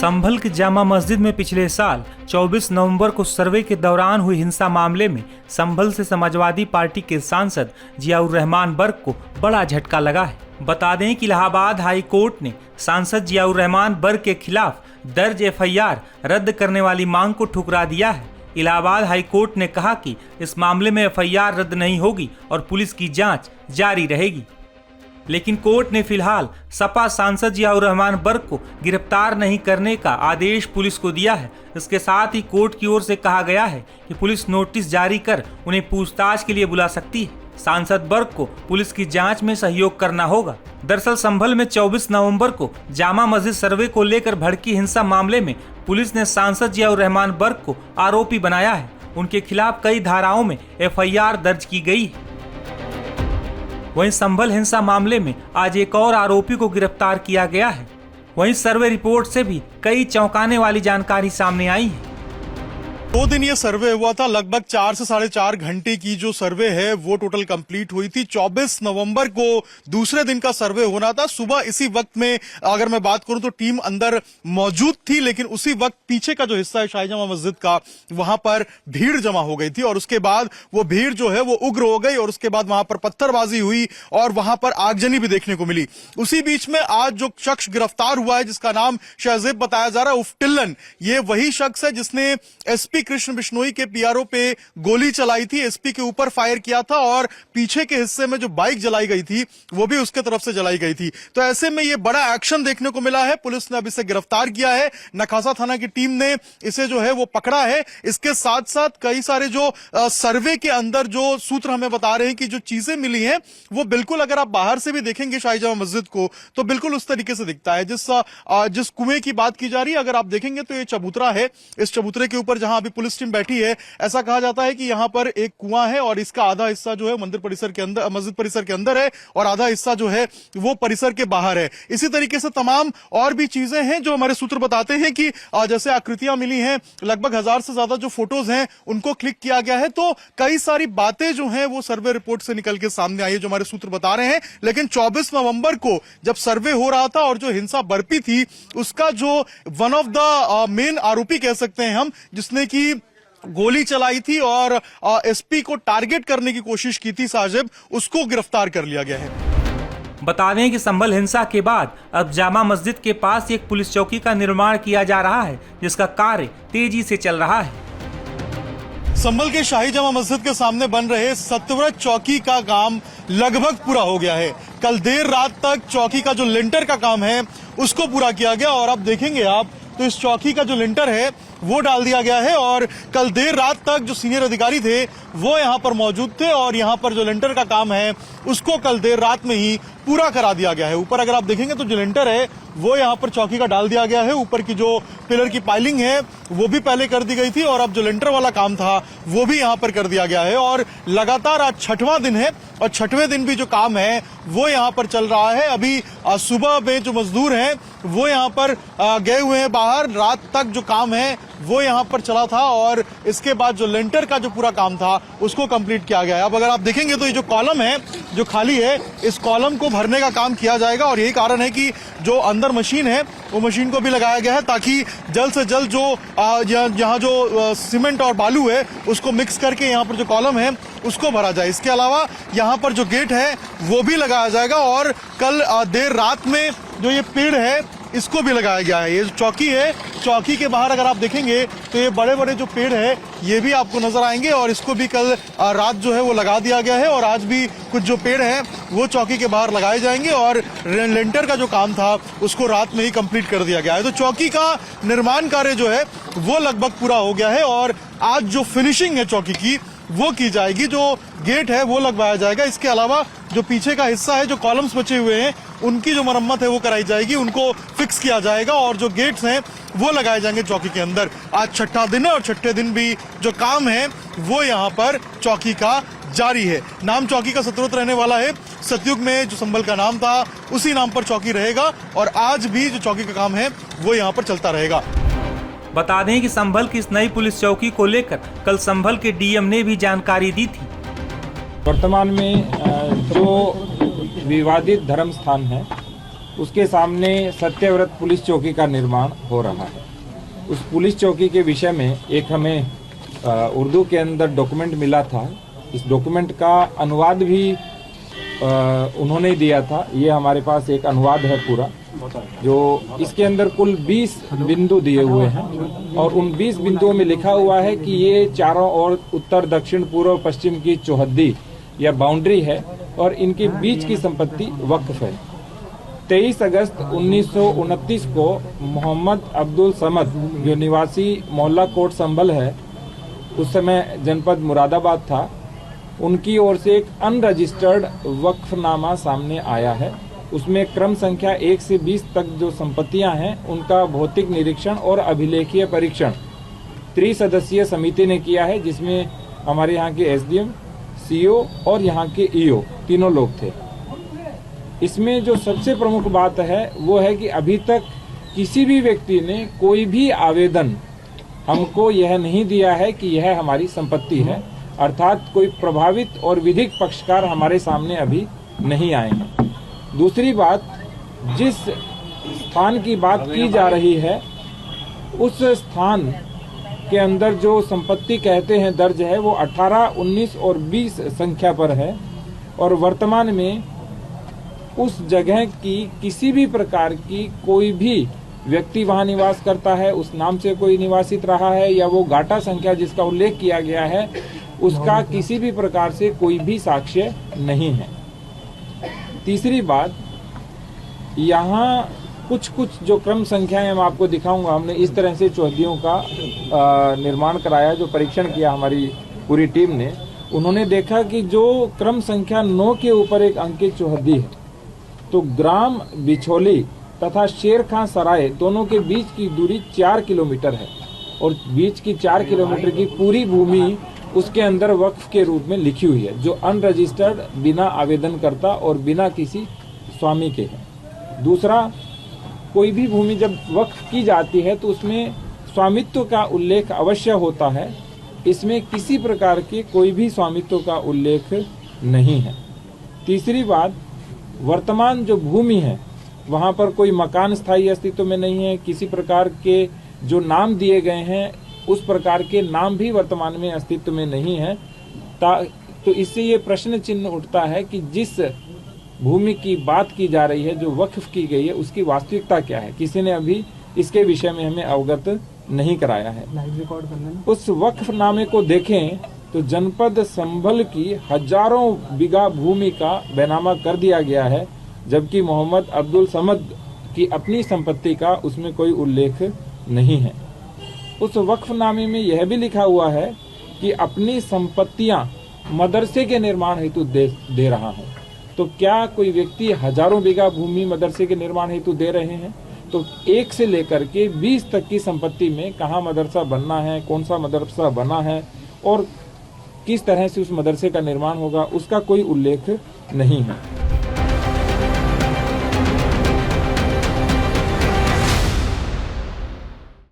संभल की जामा मस्जिद में पिछले साल 24 नवंबर को सर्वे के दौरान हुई हिंसा मामले में संभल से समाजवादी पार्टी के सांसद जियाउर रहमान बर्क को बड़ा झटका लगा है। बता दें कि इलाहाबाद हाई कोर्ट ने सांसद जियाउर रहमान बर्क के खिलाफ दर्ज FIR रद्द करने वाली मांग को ठुकरा दिया है। इलाहाबाद हाई कोर्ट ने कहा कि इस मामले में FIR रद्द नहीं होगी और पुलिस की जांच जारी रहेगी। लेकिन कोर्ट ने फिलहाल सपा सांसद जियाउर रहमान बर्क को गिरफ्तार नहीं करने का आदेश पुलिस को दिया है। इसके साथ ही कोर्ट की ओर से कहा गया है कि पुलिस नोटिस जारी कर उन्हें पूछताछ के लिए बुला सकती है। सांसद बर्क को पुलिस की जांच में सहयोग करना होगा। दरअसल संभल में 24 नवंबर को जामा मस्जिद सर्वे को लेकर भड़की हिंसा मामले में पुलिस ने सांसद जियाउर रहमान बर्क को आरोपी बनाया है। उनके खिलाफ कई धाराओं में FIR दर्ज की गई है। वहीं संभल हिंसा मामले में आज एक और आरोपी को गिरफ्तार किया गया है। वहीं सर्वे रिपोर्ट से भी कई चौंकाने वाली जानकारी सामने आई है। 2 दिन ये सर्वे हुआ था। लगभग 4 से 4.5 घंटे की जो सर्वे है वो टोटल कंप्लीट हुई थी। 24 नवंबर को दूसरे दिन का सर्वे होना था। सुबह इसी वक्त में अगर मैं बात करूं तो टीम अंदर मौजूद थी, लेकिन उसी वक्त पीछे का जो हिस्सा है शाही जामा मस्जिद का, वहां पर भीड़ जमा हो गई थी और उसके बाद वो भीड़ जो है वो उग्र हो गई और उसके बाद वहां पर पत्थरबाजी हुई और वहां पर आगजनी भी देखने को मिली। उसी बीच में आज जो शख्स गिरफ्तार हुआ है, जिसका नाम शहजेब बताया जा रहा है उर्फ टिल्लन, ये वही शख्स है जिसने SP कृष्ण बिश्नोई के PRO पे गोली चलाई थी, SP के ऊपर फायर किया था और पीछे के हिस्से में जो बाइक जलाई गई थी वो भी उसके तरफ से जलाई गई थी। तो ऐसे में ये बड़ा एक्शन देखने को मिला है। पुलिस ने अब इसे गिरफ्तार किया है। नखासा थाना की टीम ने इसे जो है वो पकड़ा है। इसके साथ साथ कई सारे जो सर्वे के अंदर जो सूत्र हमें बता रहे हैं कि जो चीजें मिली हैं वो बिल्कुल, अगर आप बाहर से भी देखेंगे शाही जामा मस्जिद को तो बिल्कुल उस तरीके से दिखता है। जिस कुएं की बात की जा रही है, अगर आप देखेंगे तो ये चबूतरा है। इस चबूतरे के ऊपर जहां अभी पुलिस टीम बैठी है, ऐसा कहा जाता है कि यहां पर एक कुआं है और इसका आधा हिस्सा जो है मंदिर परिसर के अंदर, मस्जिद परिसर के अंदर है और आधा हिस्सा जो है वो परिसर के बाहर है। इसी तरीके से तमाम और भी चीजें हैं जो हमारे सूत्र बताते हैं कि जैसे आकृतियां मिली हैं, लगभग 1000 से ज्यादा जो फोटोज हैं उनको क्लिक किया गया है। तो कई सारी बातें जो हैं वो सर्वे रिपोर्ट से निकल के सामने आई है, जो हमारे सूत्र बता रहे हैं। लेकिन 24 नवंबर को जब सर्वे हो रहा था और जो हिंसा बरपी थी, उसका जो वन ऑफ द मेन आरोपी कह सकते हैं हम, जिसने की गोली चलाई थी और SP को टारगेट करने की कोशिश की थी साजिब, उसको गिरफ्तार कर लिया गया है। बता दें कि संभल हिंसा के बाद अब जामा मस्जिद के पास एक पुलिस चौकी का निर्माण किया जा रहा है, जिसका कार्य तेजी से चल रहा है। संभल के शाही जामा मस्जिद के सामने बन रहे सतव्रत चौकी का काम लगभग पूरा हो गया है। कल देर रात तक चौकी का जो लिंटर का काम है उसको पूरा किया गया और अब देखेंगे आप तो इस चौकी का जो लिंटर है वो डाल दिया गया है और कल देर रात तक जो सीनियर अधिकारी थे वो यहाँ पर मौजूद थे और यहाँ पर जो लिंटर का काम है उसको कल देर रात में ही पूरा करा दिया गया है। ऊपर अगर आप देखेंगे तो जो लिंटर है वो यहाँ पर चौकी का डाल दिया गया है। ऊपर की जो पिलर की पाइलिंग है वो भी पहले कर दी गई थी और अब जो लिंटर वाला काम था वो भी यहाँ पर कर दिया गया है और लगातार आज 6वां दिन है और 6वें दिन भी जो काम है वो यहाँ पर चल रहा है। अभी सुबह में जो मजदूर हैं वो यहाँ पर गए हुए हैं बाहर। रात तक जो काम है वो यहाँ पर चला था और इसके बाद जो लिंटर का जो पूरा काम था उसको कंप्लीट किया गया है। अब अगर आप देखेंगे तो ये जो कॉलम है जो खाली है, इस कॉलम को भरने का काम किया जाएगा और यही कारण है कि जो अंदर मशीन है वो मशीन को भी लगाया गया है ताकि जल्द से जल्द जो यहाँ जो सीमेंट और बालू है उसको मिक्स करके यहाँ पर जो कॉलम है उसको भरा जाए। इसके अलावा यहाँ पर जो गेट है वो भी लगाया जाएगा और कल देर रात में जो ये पेड़ है इसको भी लगाया गया है। ये जो चौकी है, चौकी के बाहर अगर आप देखेंगे तो ये बड़े बड़े जो पेड़ है ये भी आपको नजर आएंगे और इसको भी कल रात जो है वो लगा दिया गया है और आज भी कुछ जो पेड़ हैं वो चौकी के बाहर लगाए जाएंगे और लेंटर का जो काम था उसको रात में ही कंप्लीट कर दिया गया है। तो चौकी का निर्माण कार्य जो है वो लगभग पूरा हो गया है और आज जो फिनिशिंग है चौकी की वो की जाएगी। जो गेट है वो लगवाया जाएगा। इसके अलावा जो पीछे का हिस्सा है, जो कॉलम्स बचे हुए हैं, उनकी जो मरम्मत है वो कराई जाएगी, उनको फिक्स किया जाएगा और जो गेट्स हैं वो लगाए जाएंगे चौकी के अंदर। आज 6ठा दिन है और 6ठे दिन भी जो काम है वो यहाँ पर चौकी का जारी है। नाम चौकी का सतव्रत रहने वाला है। सतयुग में जो संभल का नाम था उसी नाम पर चौकी रहेगा और आज भी जो चौकी का काम है वो यहाँ पर चलता रहेगा। बता दें कि संभल की इस नई पुलिस चौकी को लेकर कल संभल के DM ने भी जानकारी दी थी। वर्तमान में जो विवादित धर्म स्थान है उसके सामने सत्यव्रत पुलिस चौकी का निर्माण हो रहा है। उस पुलिस चौकी के विषय में एक हमें उर्दू के अंदर डॉक्यूमेंट मिला था। इस डॉक्यूमेंट का अनुवाद भी उन्होंने दिया था। ये हमारे पास एक अनुवाद है पूरा, जो इसके अंदर कुल 20 बिंदु दिए हुए हैं और उन 20 बिंदुओं में लिखा हुआ है कि ये चारों ओर उत्तर दक्षिण पूर्व पश्चिम की चौहद्दी या बाउंड्री है और इनके बीच की संपत्ति वक्फ है। 23 अगस्त 1929 को मोहम्मद अब्दुल समद, जो निवासी मोहल्ला कोट संभल है, उस समय जनपद मुरादाबाद था, उनकी ओर से एक अनरजिस्टर्ड वक्फनामा सामने आया है। उसमें क्रम संख्या 1 से 20 तक जो संपत्तियां हैं उनका भौतिक निरीक्षण और अभिलेखीय परीक्षण त्रिसदस्यीय समिति ने किया है, जिसमें हमारे यहाँ के एसडीएम, सीओ और यहाँ के ईओ तीनों लोग थे। इसमें जो सबसे प्रमुख बात है वो है कि अभी तक किसी भी व्यक्ति ने कोई भी आवेदन हमको यह नहीं दिया है कि यह हमारी संपत्ति है, अर्थात कोई प्रभावित और विधिक पक्षकार हमारे सामने अभी नहीं आए हैं। दूसरी बात, जिस स्थान की बात की जा रही है उस स्थान के अंदर जो संपत्ति कहते हैं दर्ज है वो 18, 19 और 20 संख्या पर है और वर्तमान में उस जगह की किसी भी प्रकार की कोई भी व्यक्ति वहां निवास करता है, उस नाम से कोई निवासित रहा है या वो गाटा संख्या जिसका उल्लेख किया गया है उसका किसी भी प्रकार से कोई भी साक्ष्य नहीं है। तीसरी बात, यहाँ कुछ जो क्रम संख्याएं मैं आपको दिखाऊंगा। हमने इस तरह से चौहद्दियों का निर्माण कराया, जो परीक्षण किया हमारी पूरी टीम ने। उन्होंने देखा कि जो क्रम संख्या 9 के ऊपर एक अंकित चौहद्दी है, तो ग्राम बिछोली तथा शेर खां सराय दोनों के बीच की दूरी 4 किलोमीटर है और बीच की 4 किलोमीटर की पूरी भूमि उसके अंदर वक्फ के रूप में लिखी हुई है, जो अनरजिस्टर्ड, बिना आवेदनकर्ता और बिना किसी स्वामी के है। दूसरा, कोई भी भूमि जब वक्फ की जाती है तो उसमें स्वामित्व का उल्लेख अवश्य होता है। इसमें किसी प्रकार के कोई भी स्वामित्व का उल्लेख नहीं है। तीसरी बात, वर्तमान जो भूमि है वहाँ पर कोई मकान स्थायी अस्तित्व में नहीं है। किसी प्रकार के जो नाम दिए गए हैं उस प्रकार के नाम भी वर्तमान में अस्तित्व में नहीं है। तो इससे ये प्रश्न चिन्ह उठता है कि जिस भूमि की बात की जा रही है, जो वक्फ की गई है, उसकी वास्तविकता क्या है। किसी ने अभी इसके विषय में हमें अवगत नहीं कराया है। उस वक्फनामे को देखें तो जनपद संभल की हजारों बीघा भूमि का बैनामा कर दिया गया है, जबकि मोहम्मद अब्दुल समद की अपनी संपत्ति का उसमें कोई उल्लेख नहीं है। उस वक्फनामे में यह भी लिखा हुआ है कि अपनी संपत्तियां मदरसे के निर्माण हेतु दे रहा है। तो क्या कोई व्यक्ति हजारों बीघा भूमि मदरसे के निर्माण हेतु दे रहे हैं? तो 1 से लेकर के 20 तक की संपत्ति में कहाँ मदरसा बनना है, कौन सा मदरसा बना है और किस तरह से उस मदरसे का निर्माण होगा, उसका कोई उल्लेख नहीं है।